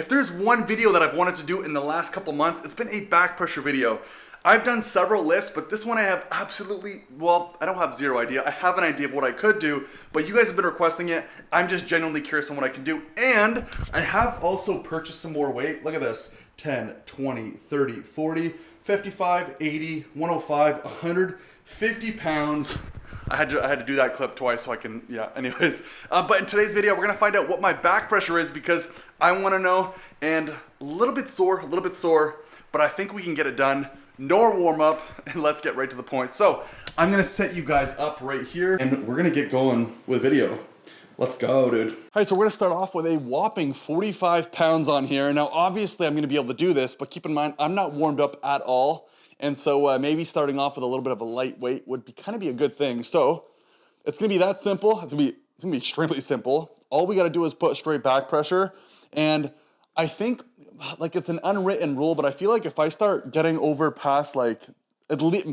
If there's one video that I've wanted to do in the last couple months, it's been a back pressure video. I've done several lifts, but this one I have absolutely, well, I don't have zero idea. I have an idea of what I could do, but you guys have been requesting it. I'm just genuinely curious on what I can do. And I have also purchased some more weight. Look at this, 10, 20, 30, 40, 55, 80, 105, 150 pounds. I had to do that clip twice so I can, yeah, anyways. But in today's video, we're gonna find out what my back pressure is because I wanna know, and a little bit sore, but I think we can get it done. No more warm up, and let's get right to the point. So I'm gonna set you guys up right here, and we're gonna get going with video. Let's go, dude. All right, so we're gonna start off with a whopping 45 pounds on here. Now, obviously I'm gonna be able to do this, but keep in mind, I'm not warmed up at all. And so maybe starting off with a little bit of a lightweight would be kind of be a good thing. So it's gonna be that simple. It's gonna be extremely simple. All we gotta do is put straight back pressure. And I think like it's an unwritten rule, but I feel like if I start getting over past like, at least,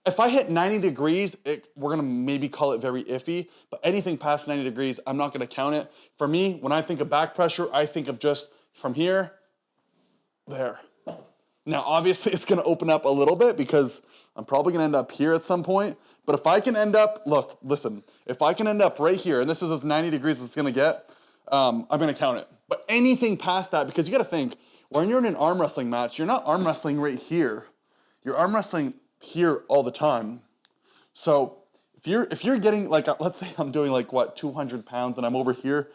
if I hit 90 degrees, we're gonna maybe call it very iffy, but anything past 90 degrees, I'm not gonna count it. For me, when I think of back pressure, I think of just from here, there. Now, obviously it's gonna open up a little bit because I'm probably gonna end up here at some point, but if I can end up, look, listen, if I can end up right here, and this is as 90 degrees as it's gonna get, I'm gonna count it. But anything past that, because you gotta think, when you're in an arm wrestling match, you're not arm wrestling right here. You're arm wrestling here all the time. So if you're getting like, let's say I'm doing like what, 200 pounds and I'm over here,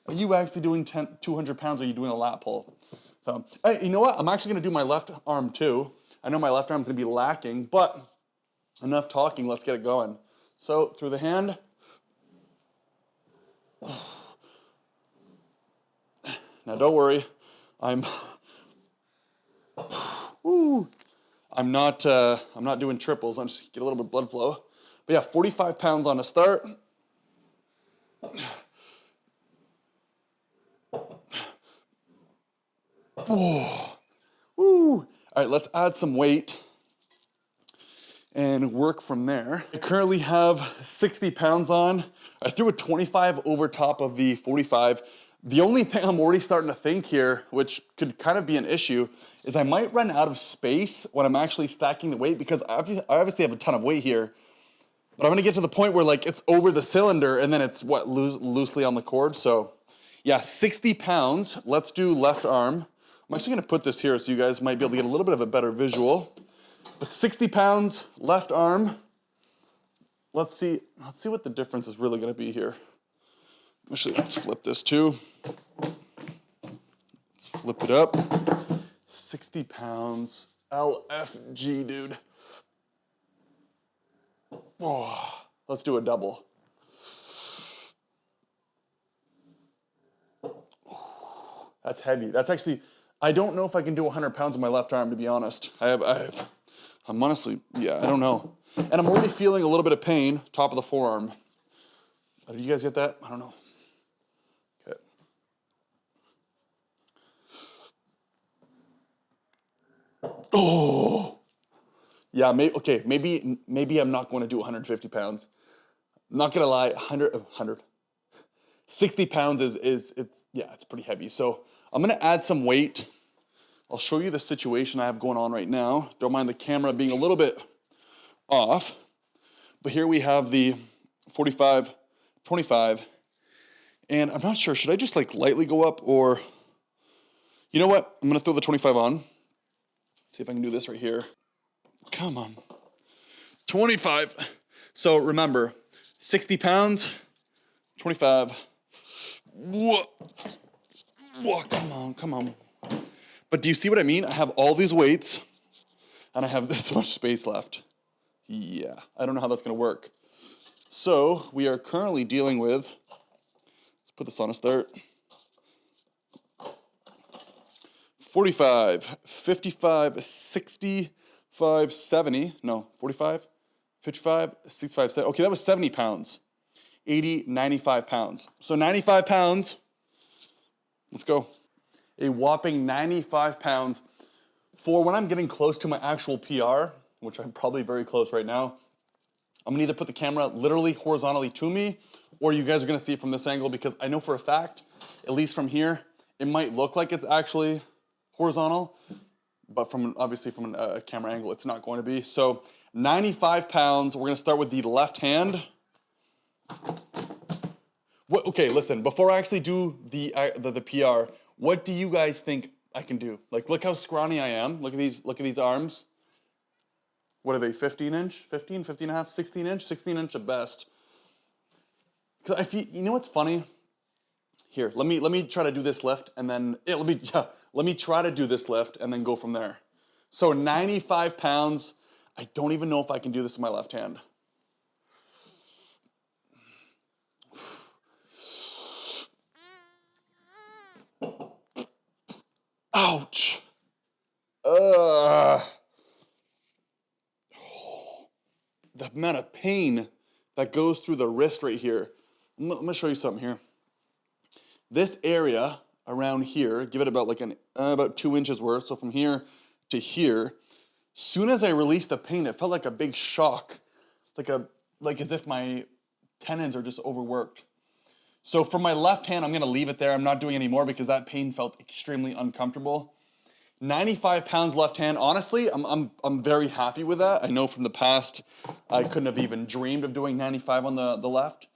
are you actually doing 200 pounds or are you doing a lat pull? So, hey, you know what? I'm actually gonna do my left arm too. I know my left arm's gonna be lacking, but enough talking, let's get it going. So through the hand. Now don't worry, I'm not doing triples, I'm just get a little bit of blood flow. But yeah, 45 pounds on a start. Oh, woo. All right, let's add some weight and work from there. I currently have 60 pounds on. I threw a 25 over top of the 45. The only thing I'm already starting to think here, which could kind of be an issue, is I might run out of space when I'm actually stacking the weight because I obviously have a ton of weight here, but I'm gonna get to the point where like it's over the cylinder and then it's what, loosely on the cord. So yeah, 60 pounds. Let's do left arm. I'm actually gonna put this here so you guys might be able to get a little bit of a better visual. But 60 pounds, left arm. Let's see what the difference is really gonna be here. Actually, let's flip this too. Let's flip it up. 60 pounds, LFG, dude. Oh, let's do a double. That's heavy. That's actually, I don't know if I can do 100 pounds with my left arm, to be honest. I'm honestly, yeah, I don't know. And I'm already feeling a little bit of pain, top of the forearm. Did you guys get that? I don't know. Okay. Oh, yeah, maybe I'm not going to do 150 pounds. I'm not gonna lie, 60 pounds it's pretty heavy. So I'm gonna add some weight. I'll show you the situation I have going on right now. Don't mind the camera being a little bit off, but here we have the 45, 25, and I'm not sure, should I just like lightly go up or, you know what? I'm gonna throw the 25 on. See if I can do this right here. Come on. 25. So remember, 60 pounds, 25. Whoa. Whoa, come on. But do you see what I mean? I have all these weights and I have this much space left. Yeah, I don't know how that's gonna work. So we are currently dealing with, let's put this on a start. 45, 55, 65, 70, no, 45, 55, 65, 70. Okay, that was 70 pounds. 80, 95 pounds. So 95 pounds, let's go. A whopping 95 pounds for when I'm getting close to my actual PR, which I'm probably very close right now. I'm gonna either put the camera literally horizontally to me, or you guys are gonna see it from this angle because I know for a fact, at least from here, it might look like it's actually horizontal, but obviously from a camera angle, it's not going to be. So 95 pounds, we're gonna start with the left hand. Okay, listen, before I actually do the PR, what do you guys think I can do? Like, look how scrawny I am. Look at these arms. What are they, 15 inch? 15, 15 and a half, 16 inch? 16 inch at best. Because I feel, you know what's funny? Here, let me try to do this lift and then, let me try to do this lift and then go from there. So 95 pounds, I don't even know if I can do this with my left hand. Ouch. The amount of pain that goes through the wrist right here. I'm gonna show you something here. This area around here, give it about like about 2 inches worth. So from here to here, soon as I released the pain, it felt like a big shock, like as if my tendons are just overworked. So for my left hand, I'm gonna leave it there. I'm not doing any more because that pain felt extremely uncomfortable. 95 pounds left hand, honestly, I'm very happy with that. I know from the past, I couldn't have even dreamed of doing 95 on the left.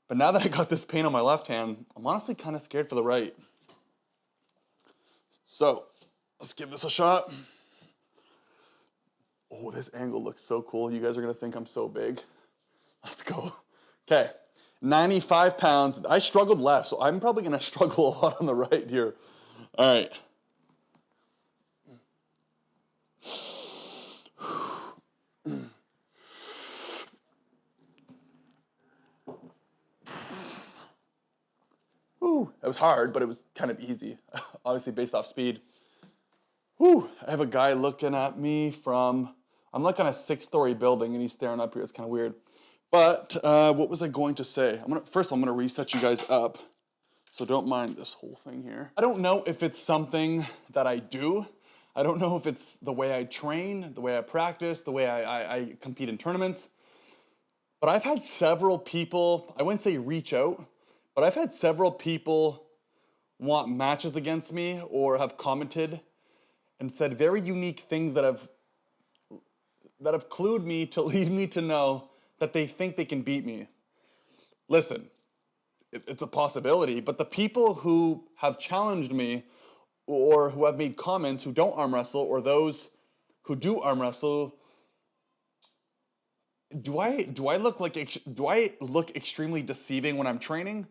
But now that I got this pain on my left hand, I'm honestly kind of scared for the right. So, let's give this a shot. Oh, this angle looks so cool. You guys are gonna think I'm so big. Let's go. Okay, 95 pounds. I struggled less, so I'm probably gonna struggle a lot on the right here. All right. Whew, it was hard, but it was kind of easy, obviously based off speed. Whew, I have a guy looking at me from, I'm like on a 6-story building and he's staring up here, it's kind of weird. But what was I going to say? First I'm gonna reset you guys up, so don't mind this whole thing here. I don't know if it's something that I do. I don't know if it's the way I train, the way I practice, the way I compete in tournaments. But I've had several people, I wouldn't say reach out, but I've had several people want matches against me or have commented and said very unique things that have clued me to lead me to know that they think they can beat me. Listen, it's a possibility, but the people who have challenged me or who have made comments who don't arm wrestle or those who do arm wrestle, do I look extremely deceiving when I'm training?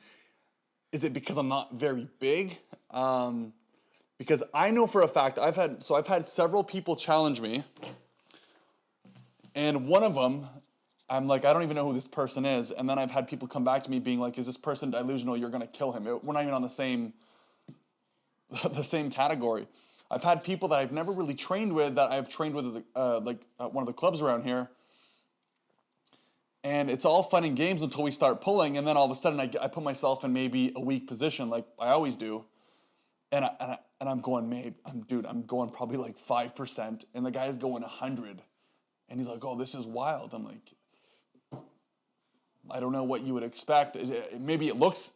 Is it because I'm not very big? Because I know for a fact I've had several people challenge me, and one of them, I'm like, I don't even know who this person is, and then I've had people come back to me being like, is this person delusional? You're gonna kill him. We're not even on the same category. I've had people that I've never really trained with that I've trained with one of the clubs around here. And it's all fun and games until we start pulling, and then all of a sudden I put myself in maybe a weak position like I always do. And I'm going, I'm going probably like 5%, and the guy's going 100. And he's like, oh, this is wild. I'm like, I don't know what you would expect. Maybe it looks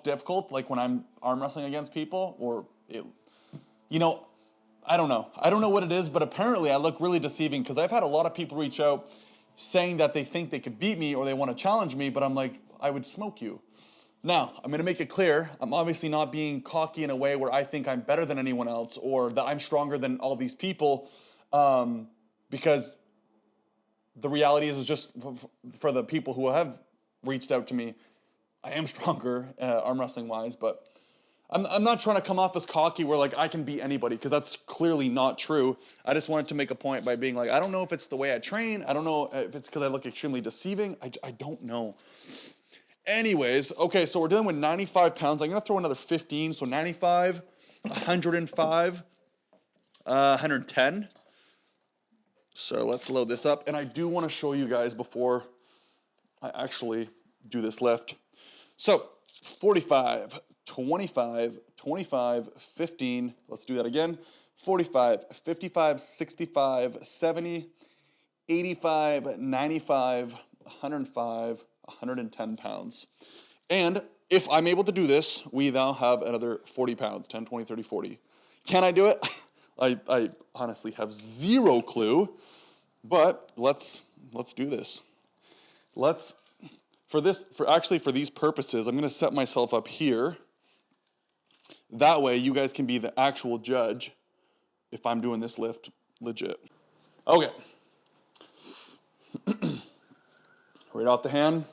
difficult, like when I'm arm wrestling against people, or I don't know. I don't know what it is, but apparently I look really deceiving because I've had a lot of people reach out saying that they think they could beat me or they want to challenge me, but I'm like, I would smoke you. Now, I'm gonna make it clear, I'm obviously not being cocky in a way where I think I'm better than anyone else or that I'm stronger than all these people, because the reality is just for the people who have reached out to me, I am stronger arm wrestling wise, but I'm not trying to come off as cocky where like I can beat anybody, because that's clearly not true. I just wanted to make a point by being like, I don't know if it's the way I train. I don't know if it's because I look extremely deceiving. I don't know. Anyways, okay, so we're dealing with 95 pounds. I'm gonna throw another 15, so 95, 105, 110. So let's load this up. And I do wanna show you guys before I actually do this lift. So 45, 25, 25, 15, let's do that again. 45, 55, 65, 70, 85, 95, 105, 110 pounds. And if I'm able to do this, we now have another 40 pounds, 10, 20, 30, 40. Can I do it? I honestly have zero clue, but let's do this. For these purposes, I'm gonna set myself up here. That way you guys can be the actual judge if I'm doing this lift legit. Okay. Right off the hand.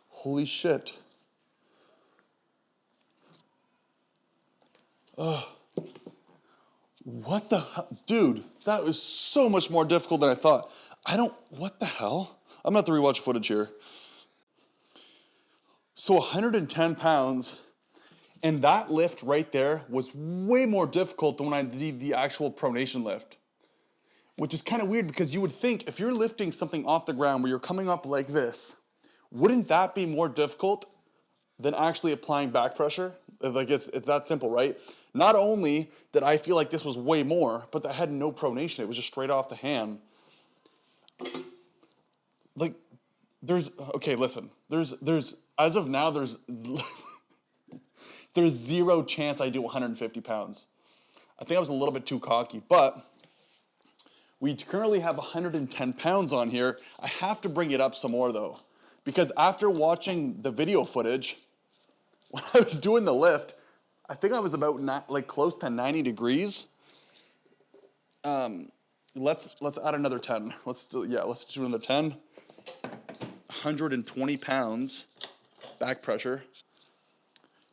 Holy shit. What the hell? Dude, that was so much more difficult than I thought. What the hell? I'm gonna have to rewatch footage here. So 110 pounds, and that lift right there was way more difficult than when I did the actual pronation lift. Which is kind of weird because you would think if you're lifting something off the ground where you're coming up like this, wouldn't that be more difficult than actually applying back pressure? Like it's that simple, right? Not only did I feel like this was way more, but I had no pronation. It was just straight off the hand. Like, okay, listen. As of now, there's zero chance I do 150 pounds. I think I was a little bit too cocky, but we currently have 110 pounds on here. I have to bring it up some more though, because after watching the video footage, when I was doing the lift, I think I was about close to 90 degrees. Let's add another 10. Let's do another 10. 120 pounds back pressure.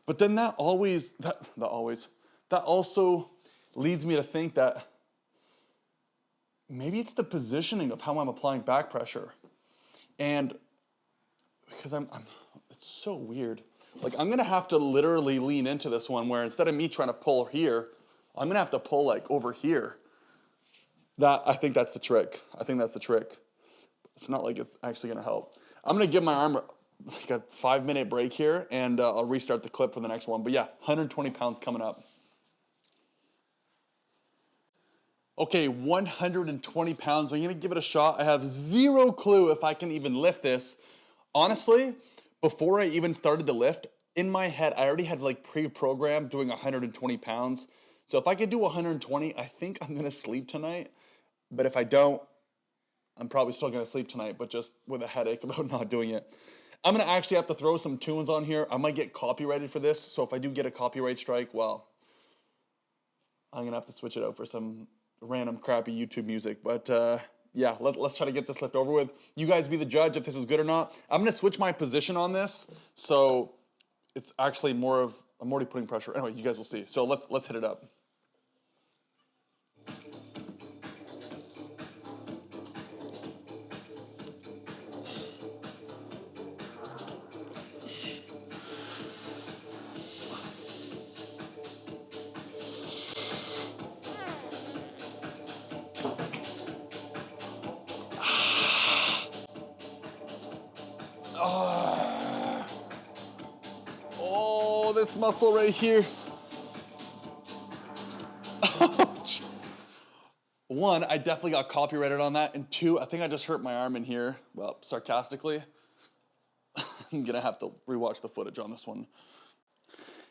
But then that also leads me to think that maybe it's the positioning of how I'm applying back pressure. And because it's so weird. Like I'm gonna have to literally lean into this one where instead of me trying to pull here, I'm gonna have to pull like over here. I think that's the trick. It's not like it's actually gonna help. I'm gonna give my arm like a 5-minute break here and I'll restart the clip for the next one. But yeah, 120 pounds coming up. Okay, 120 pounds. I'm gonna give it a shot. I have zero clue if I can even lift this. Honestly, before I even started the lift, in my head, I already had like pre-programmed doing 120 pounds. So if I could do 120, I think I'm gonna sleep tonight. But if I don't, I'm probably still gonna sleep tonight, but just with a headache about not doing it. I'm gonna actually have to throw some tunes on here. I might get copyrighted for this. So if I do get a copyright strike, well, I'm gonna have to switch it out for some random crappy YouTube music. But yeah, let's try to get this lift over with. You guys be the judge if this is good or not. I'm gonna switch my position on this, so it's actually I'm already putting pressure. Anyway, you guys will see. So let's hit it up. Oh, this muscle right here. One, I definitely got copyrighted on that. And two, I think I just hurt my arm in here. Well, sarcastically. I'm gonna have to rewatch the footage on this one.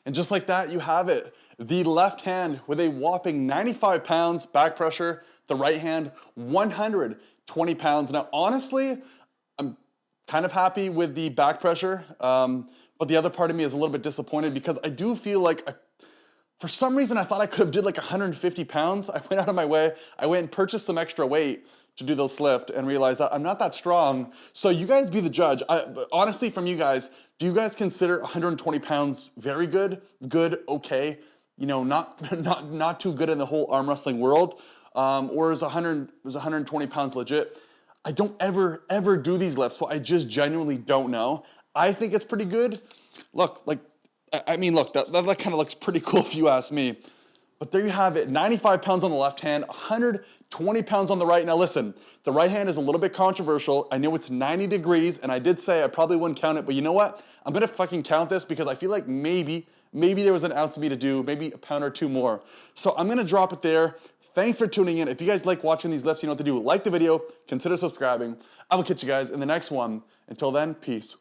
And just like that, you have it. The left hand with a whopping 95 pounds back pressure. The right hand, 120 pounds. Now, honestly, I'm kind of happy with the back pressure. But the other part of me is a little bit disappointed because I do feel like, for some reason, I thought I could have did like 150 pounds. I went out of my way. I went and purchased some extra weight to do this lift and realized that I'm not that strong. So you guys be the judge. Honestly, from you guys, do you guys consider 120 pounds very good, okay? You know, not too good in the whole arm wrestling world? Or is 120 pounds legit? I don't ever do these lifts, so I just genuinely don't know. I think it's pretty good. Look, like, I mean, look, that kind of looks pretty cool if you ask me. But there you have it, 95 pounds on the left hand, 120 pounds on the right. Now listen, the right hand is a little bit controversial. I know it's 90 degrees, and I did say I probably wouldn't count it, but you know what? I'm gonna fucking count this because I feel like maybe there was an ounce of me to do, maybe a pound or two more. So I'm gonna drop it there. Thanks for tuning in. If you guys like watching these lifts, you know what to do. Like the video, consider subscribing. I will catch you guys in the next one. Until then, peace.